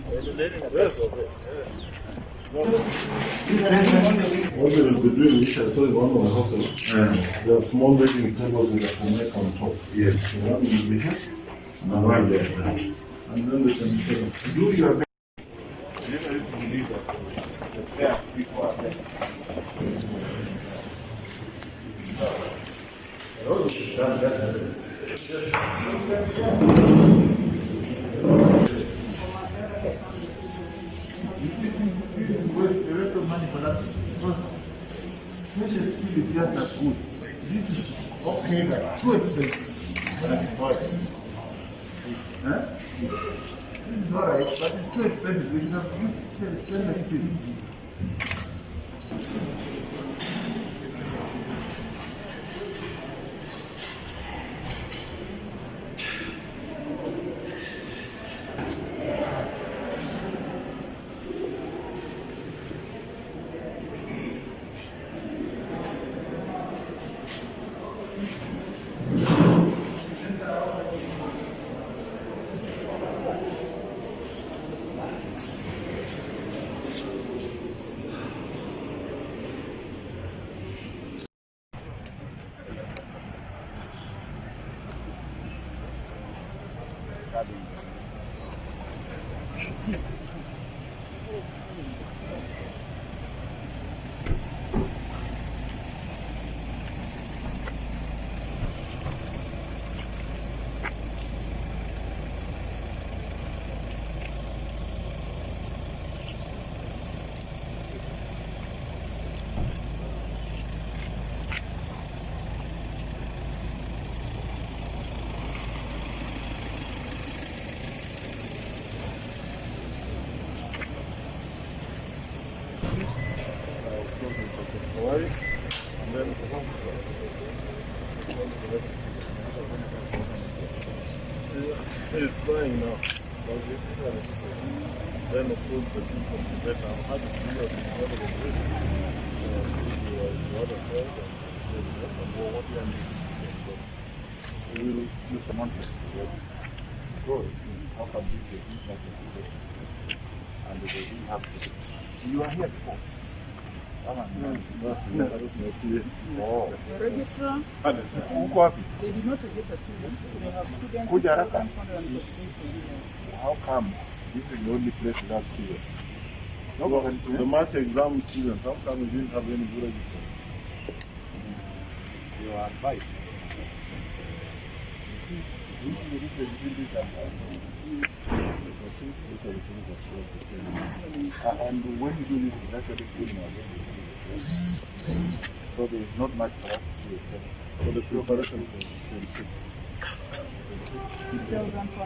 What they will be doing, which I saw in one of my hostels, there are small wedding tables that can make on top. Yes. One will be here, Right there. and then they can do your best. Never believe that. The fair people are there. This is okay, but too expensive. Huh? This is alright, but it's too expensive. You have to spend like this. Hawaii, and then it's flying now. Then of course the team from Tibet, I'm happy to hear the other side and what we are we will do some months. Because how can we get like and they will have to. You are here before. The registrar, Uko wapi? they did not register students. They have students. Kuja haraka. 148. How come this is the only place without students? No, the March exam students, how come we didn't have any good register? You are right. This is the difference between this and that. These are the things that show us the change. And when you do this, it's actually criminal. So there is not much for us to do except for the preparation for 26.